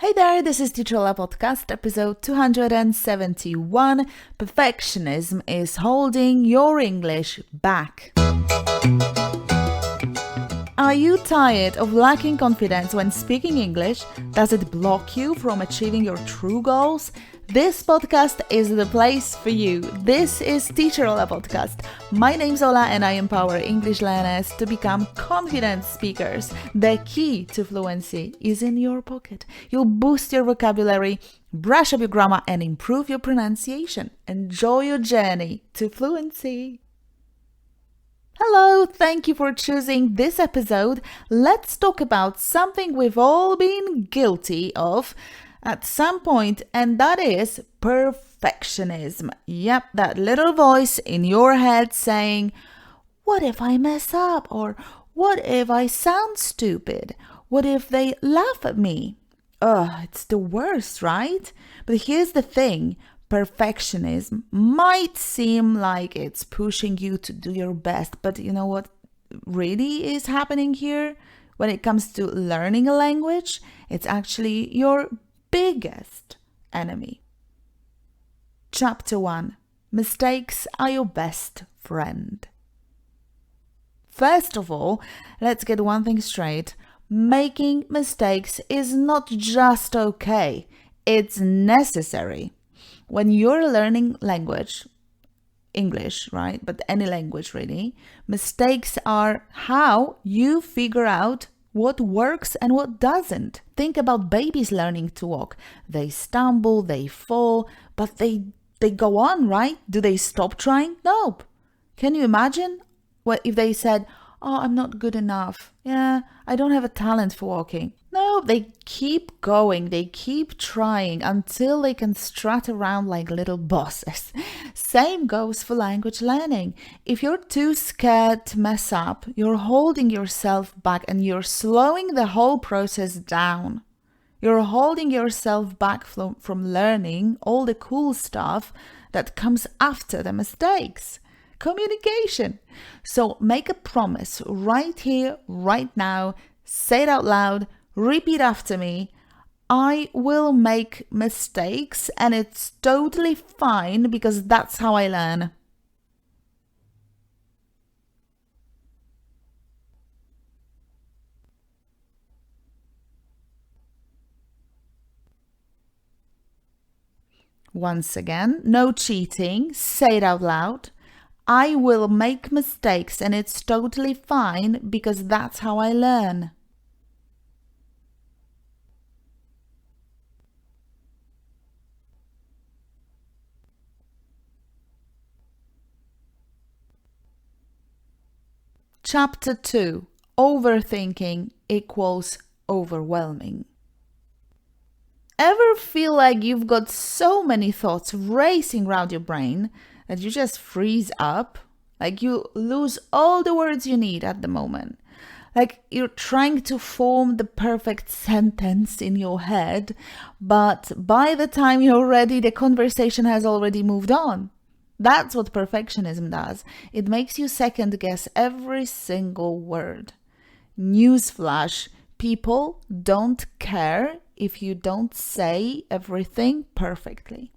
Hey there, this is Teacher Podcast, episode 271. Perfectionism is holding your English back. Are you tired of lacking confidence when speaking English? Does it block you from achieving your true goals? This podcast is the place for you. This is Teacher Ola Podcast. My name's Ola and I empower English learners to become confident speakers. The key to fluency is in your pocket. You'll boost your vocabulary, brush up your grammar and improve your pronunciation. Enjoy your journey to fluency. Hello, thank you for choosing this episode. Let's talk about something we've all been guilty of at some point, and that is perfectionism. Yep, that little voice in your head saying, what if I mess up? Or what if I sound stupid? What if they laugh at me? It's the worst, right? But here's the thing. Perfectionism might seem like it's pushing you to do your best, but you know what really is happening here? When it comes to learning a language, it's actually your biggest enemy. Chapter 1. Mistakes are your best friend. First of all, let's get one thing straight. Making mistakes is not just okay, it's necessary. When you're learning language, English, right? But any language really, mistakes are how you figure out what works and what doesn't. Think about babies learning to walk. They stumble, they fall, but they go on, right? Do they stop trying? Nope. Can you imagine what if they said, I'm not good enough. Yeah, I don't have a talent for walking. No, they keep going. They keep trying until they can strut around like little bosses. Same goes for language learning. If you're too scared to mess up, you're holding yourself back and you're slowing the whole process down. You're holding yourself back from learning all the cool stuff that comes after the mistakes. Communication. So make a promise right here, right now. Say it out loud. Repeat after me. I will make mistakes and it's totally fine because that's how I learn. Once again, no cheating. Say it out loud. I will make mistakes and it's totally fine because that's how I learn. Chapter 2. Overthinking equals overwhelming. Ever feel like you've got so many thoughts racing around your brain that you just freeze up? Like you lose all the words you need at the moment. Like you're trying to form the perfect sentence in your head, but by the time you're ready, the conversation has already moved on. That's what perfectionism does. It makes you second guess every single word. Newsflash, people don't care if you don't say everything perfectly.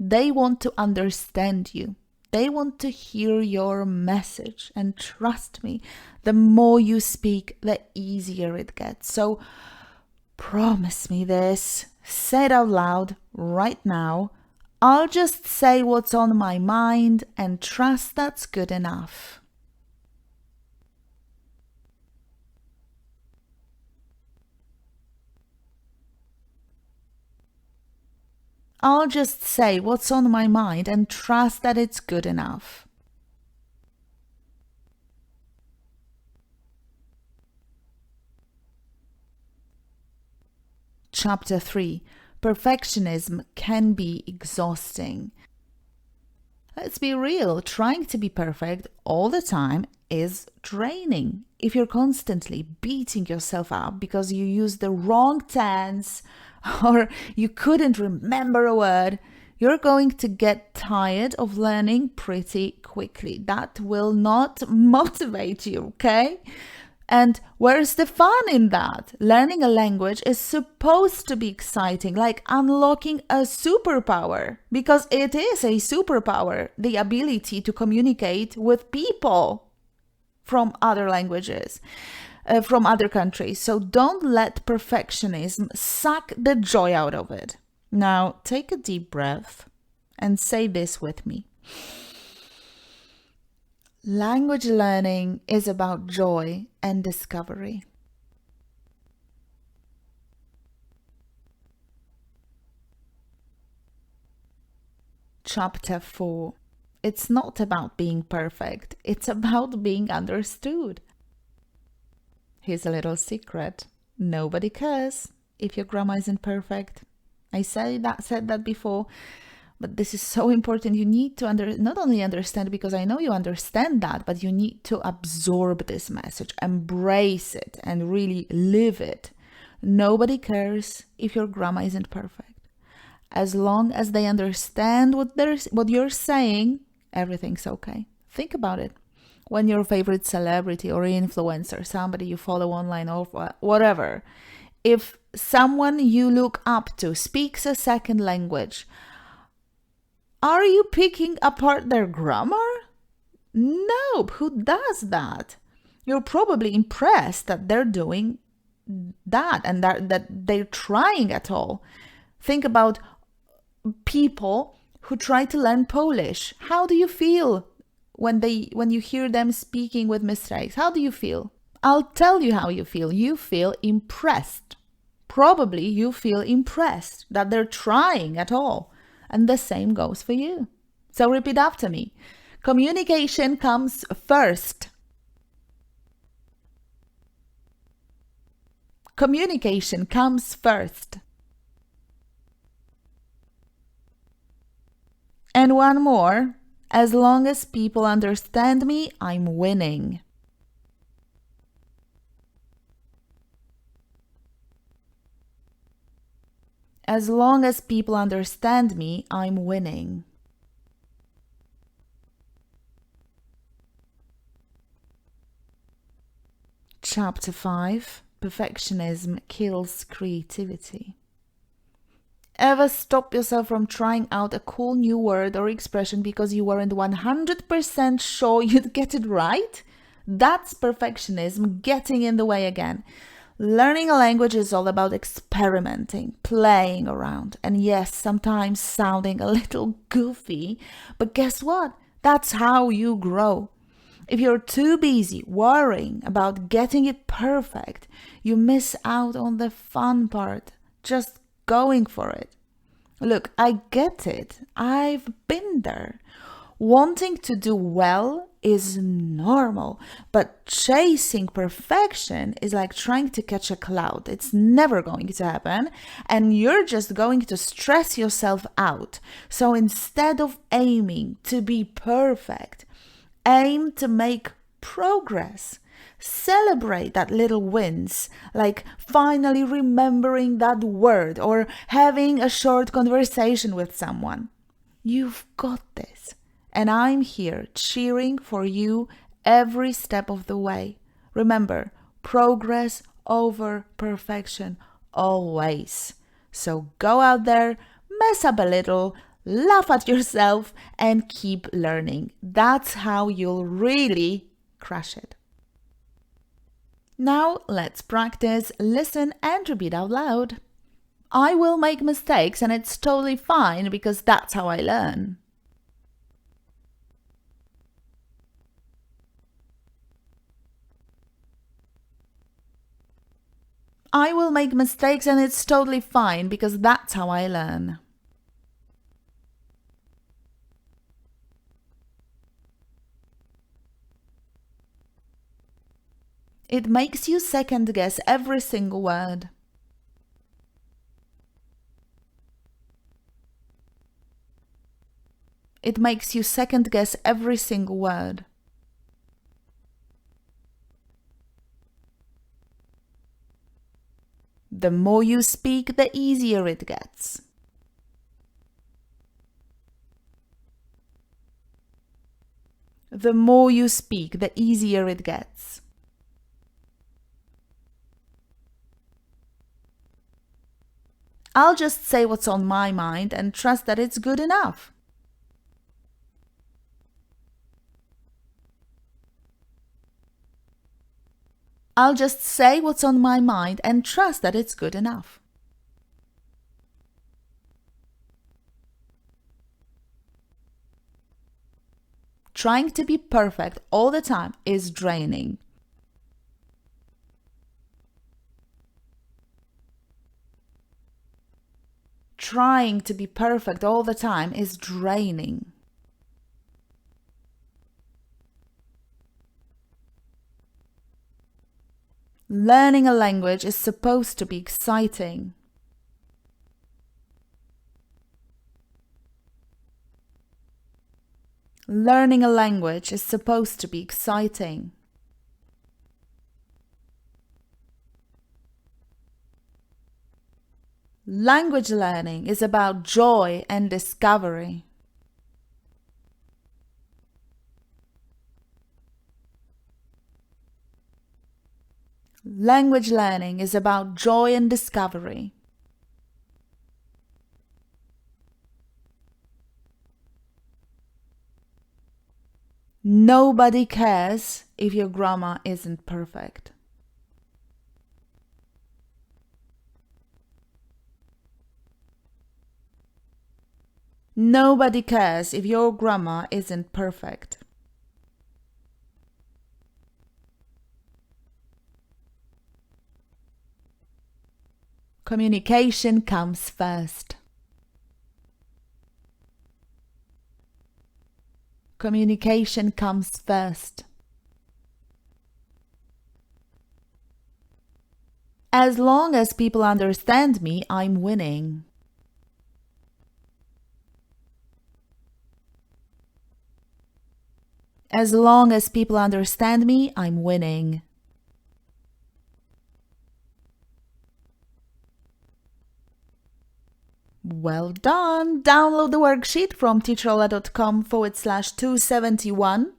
They want to understand you. They want to hear your message. And trust me, the more you speak, the easier it gets. So promise me this. Say it out loud right now. I'll just say what's on my mind and trust that's good enough. I'll just say what's on my mind and trust that it's good enough. Chapter 3. Perfectionism can be exhausting. Let's be real, trying to be perfect all the time is draining. If you're constantly beating yourself up because you used the wrong tense or you couldn't remember a word, you're going to get tired of learning pretty quickly. That will not motivate you, okay? And where's the fun in that? Learning a language is supposed to be exciting, like unlocking a superpower, because it is a superpower, the ability to communicate with people from other languages, from other countries. So don't let perfectionism suck the joy out of it. Now, take a deep breath and say this with me. Language learning is about joy and discovery. Chapter 4. It's not about being perfect. It's about being understood. Here's a little secret. Nobody cares if your grammar isn't perfect. I said that before. But this is so important. You need to not only understand, because I know you understand that, but you need to absorb this message, embrace it, and really live it. Nobody cares if your grammar isn't perfect. As long as they understand what you're saying, everything's okay. Think about it. When your favorite celebrity or influencer, somebody you follow online or whatever, if someone you look up to speaks a second language, are you picking apart their grammar? Nope, who does that? You're probably impressed that they're doing that and that they're trying at all. Think about people who try to learn Polish. How do you feel when you hear them speaking with mistakes? How do you feel? I'll tell you how you feel. You feel impressed. Probably you feel impressed that they're trying at all. And the same goes for you. So repeat after me. Communication comes first. Communication comes first. And one more. As long as people understand me, I'm winning. As long as people understand me, I'm winning. Chapter 5. Perfectionism kills creativity. Ever stop yourself from trying out a cool new word or expression because you weren't 100% sure you'd get it right? That's perfectionism getting in the way again. Learning a language is all about experimenting, playing around, and yes, sometimes sounding a little goofy, but guess what? That's how you grow. If you're too busy worrying about getting it perfect, you miss out on the fun part, just going for it. Look, I get it. I've been there. Wanting to do well is normal, but chasing perfection is like trying to catch a cloud. It's never going to happen, and you're just going to stress yourself out. So instead of aiming to be perfect, aim to make progress. Celebrate that little wins, like finally remembering that word or having a short conversation with someone. You've got this. And I'm here cheering for you every step of the way. Remember, progress over perfection, always. So go out there, mess up a little, laugh at yourself, and keep learning. That's how you'll really crush it. Now let's practice, listen, and repeat out loud. I will make mistakes, and it's totally fine because that's how I learn. I will make mistakes and it's totally fine because that's how I learn. It makes you second guess every single word. It makes you second guess every single word. The more you speak, the easier it gets. The more you speak, the easier it gets. I'll just say what's on my mind and trust that it's good enough. I'll just say what's on my mind and trust that it's good enough. Trying to be perfect all the time is draining. Trying to be perfect all the time is draining. Learning a language is supposed to be exciting. Learning a language is supposed to be exciting. Language learning is about joy and discovery. Language learning is about joy and discovery. Nobody cares if your grammar isn't perfect. Nobody cares if your grammar isn't perfect. Communication comes first. Communication comes first. As long as people understand me, I'm winning. As long as people understand me, I'm winning. Well done! Download the worksheet from teacherola.com/271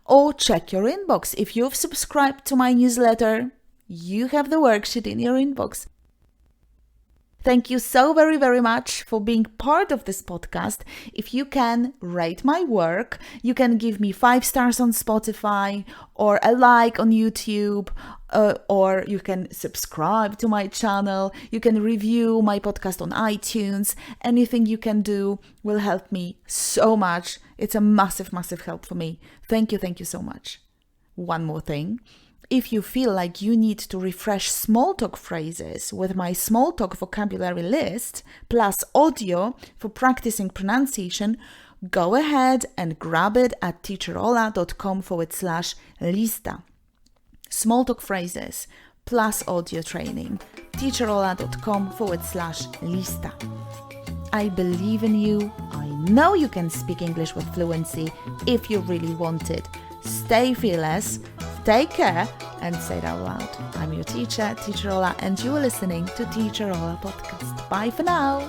or check your inbox. If you've subscribed to my newsletter, you have the worksheet in your inbox. Thank you so very, very much for being part of this podcast. If you can rate my work, you can give me 5 stars on Spotify or a like on YouTube, or you can subscribe to my channel. You can review my podcast on iTunes. Anything you can do will help me so much. It's a massive, massive help for me. Thank you so much. One more thing. If you feel like you need to refresh small talk phrases with my small talk vocabulary list, plus audio for practicing pronunciation, go ahead and grab it at teacherola.com/lista. Small talk phrases plus audio training, teacherola.com/lista. I believe in you. I know you can speak English with fluency if you really want it. Stay fearless. Take care and say it out loud. I'm your teacher, Teacher Ola, and you are listening to Teacher Ola Podcast. Bye for now.